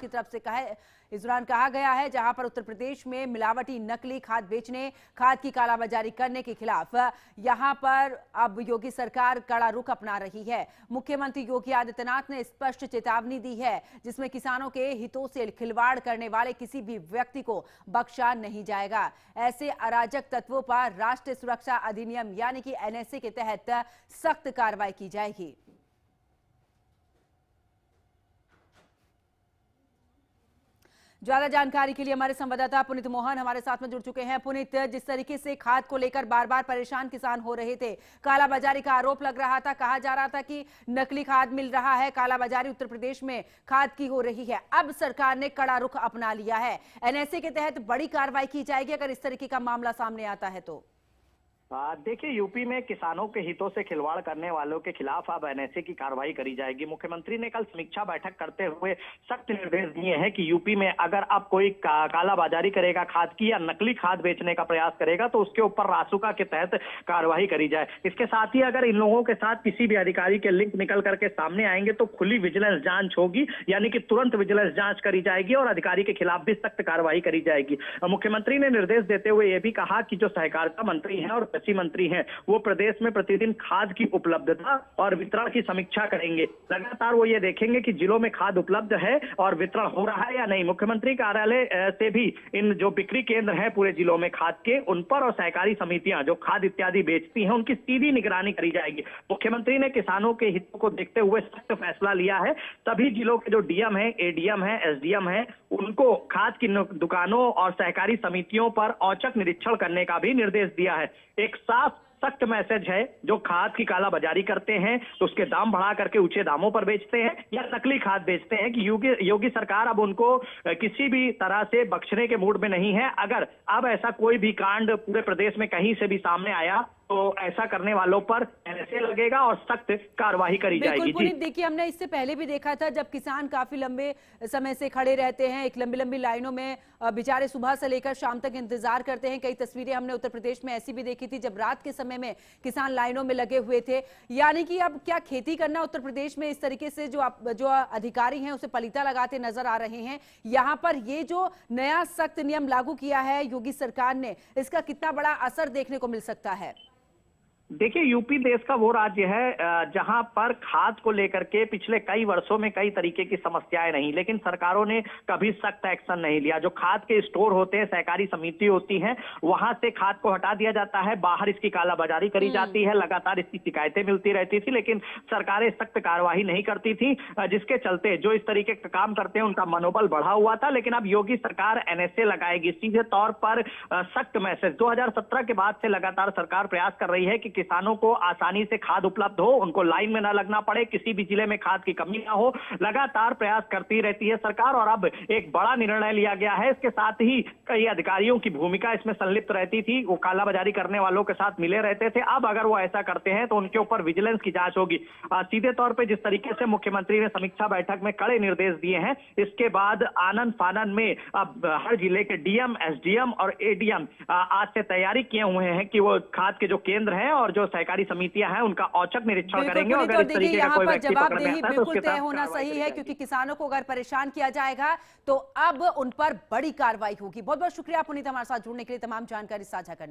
की तरफ से इस दौरान कहा गया है, जहां पर उत्तर प्रदेश में मिलावटी नकली खाद बेचने, खाद की कालाबाजारी करने के खिलाफ यहां पर अब योगी सरकार कड़ा रुख अपना रही है। मुख्यमंत्री योगी आदित्यनाथ ने स्पष्ट चेतावनी दी है, जिसमें किसानों के हितों से खिलवाड़ करने वाले किसी भी व्यक्ति को बख्शा नहीं जाएगा। ऐसे अराजक तत्वों पर राष्ट्रीय सुरक्षा अधिनियम यानी कि एनएसए के तहत सख्त कार्रवाई की जाएगी। ज्यादा जानकारी के लिए हमारे संवाददाता पुनीत मोहन हमारे साथ में जुड़ चुके हैं। पुनीत, जिस तरीके से खाद को लेकर बार बार परेशान किसान हो रहे थे, कालाबाजारी का आरोप लग रहा था, कहा जा रहा था कि नकली खाद मिल रहा है, कालाबाजारी उत्तर प्रदेश में खाद की हो रही है। अब सरकार ने कड़ा रुख अपना लिया है, एनएसए के तहत बड़ी कार्रवाई की जाएगी अगर इस तरीके का मामला सामने आता है तो। देखिए, यूपी में किसानों के हितों से खिलवाड़ करने वालों के खिलाफ अब एनएसए की कार्रवाई करी जाएगी। मुख्यमंत्री ने कल समीक्षा बैठक करते हुए सख्त निर्देश दिए हैं कि यूपी में अगर अब कोई कालाबाजारी करेगा खाद की या नकली खाद बेचने का प्रयास करेगा तो उसके ऊपर रासुका के तहत कार्रवाई करी जाए। इसके साथ ही अगर इन लोगों के साथ किसी भी अधिकारी के लिंक निकल करके सामने आएंगे तो खुली विजिलेंस जांच होगी, यानी कि तुरंत विजिलेंस जांच करी जाएगी और अधिकारी के खिलाफ भी सख्त कार्रवाई करी जाएगी। मुख्यमंत्री ने निर्देश देते हुए यह भी कहा कि जो सहकारिता मंत्री हैं और कृषि मंत्री हैं वो प्रदेश में प्रतिदिन खाद की उपलब्धता और वितरण की समीक्षा करेंगे। लगातार वो ये देखेंगे कि जिलों में खाद उपलब्ध है और वितरण हो रहा है या नहीं। मुख्यमंत्री कार्यालय से भी इन जो बिक्री केंद्र हैं पूरे जिलों में खाद के, उन पर और सहकारी समितियां जो खाद इत्यादि बेचती हैं उनकी सीधी निगरानी करी जाएगी। मुख्यमंत्री ने किसानों के हितों को देखते हुए सख्त फैसला लिया है। सभी जिलों के जो डीएम है, एडीएम है, एसडीएम है, उनको खाद की दुकानों और सहकारी समितियों पर औचक निरीक्षण करने का भी निर्देश दिया है। एक साफ सख्त मैसेज है, जो खाद की कालाबाजारी करते हैं तो उसके दाम बढ़ा करके ऊंचे दामों पर बेचते हैं या नकली खाद बेचते हैं, कि योगी सरकार अब उनको किसी भी तरह से बख्शने के मूड में नहीं है। अगर अब ऐसा कोई भी कांड पूरे प्रदेश में कहीं से भी सामने आया तो ऐसा करने वालों पर एनएसए लगेगा और सख्त कार्रवाई करी जाएगी। पुनीत, देखिए, हमने इससे पहले भी देखा था जब किसान काफी लंबे समय से खड़े रहते हैं, एक लंबी लंबी लाइनों में बेचारे सुबह से लेकर शाम तक इंतजार करते हैं। कई तस्वीरें हमने उत्तर प्रदेश में ऐसी भी देखी थी जब रात के समय में किसान लाइनों में लगे हुए थे। यानी कि अब क्या खेती करना उत्तर प्रदेश में इस तरीके से जो अधिकारी हैं उसे पलीता लगाते नजर आ रहे हैं। यहाँ पर ये जो नया सख्त नियम लागू किया है योगी सरकार ने, इसका कितना बड़ा असर देखने को मिल सकता है? देखिए, यूपी देश का वो राज्य है जहां पर खाद को लेकर के पिछले कई वर्षों में कई तरीके की समस्याएं नहीं, लेकिन सरकारों ने कभी सख्त एक्शन नहीं लिया। जो खाद के स्टोर होते हैं, सहकारी समिति होती है, वहां से खाद को हटा दिया जाता है, बाहर इसकी कालाबाजारी करी जाती है। लगातार इसकी शिकायतें मिलती रहती थी, लेकिन सरकारें सख्त कार्यवाही नहीं करती थी, जिसके चलते जो इस तरीके का काम करते हैं उनका मनोबल बढ़ा हुआ था। लेकिन अब योगी सरकार एनएसए लगाएगी, सीधे तौर पर सख्त मैसेज। 2017 के बाद से लगातार सरकार प्रयास कर रही है कि किसानों को आसानी से खाद उपलब्ध हो, उनको लाइन में न लगना पड़े, किसी भी जिले में खाद की कमी ना हो। लगातार प्रयास करती रहती है सरकार और अब एक बड़ा निर्णय लिया गया है। इसके साथ ही कई अधिकारियों की भूमिका इसमें संलिप्त रहती थी, वो कालाबाजारी करने वालों के साथ मिले रहते थे। अब अगर वो ऐसा करते हैं तो उनके ऊपर विजिलेंस की जांच होगी। सीधे तौर पर जिस तरीके से मुख्यमंत्री ने समीक्षा बैठक में कड़े निर्देश दिए हैं, इसके बाद आनन फानन में अब हर जिले के डीएम, एसडीएम और एडीएम आज से तैयारी किए हुए हैं कि वो खाद के जो केंद्र हैं और जो सहकारी समितियां हैं उनका औचक निरीक्षण करेंगे। और अगर इस तरीके का कोई व्यक्ति पकड़ में आता है तो उसके तय होना सही है, क्योंकि किसानों को अगर परेशान किया जाएगा तो अब उन पर बड़ी कार्रवाई होगी। बहुत बहुत शुक्रिया पुनीत, हमारे साथ जुड़ने के लिए, तमाम जानकारी साझा करने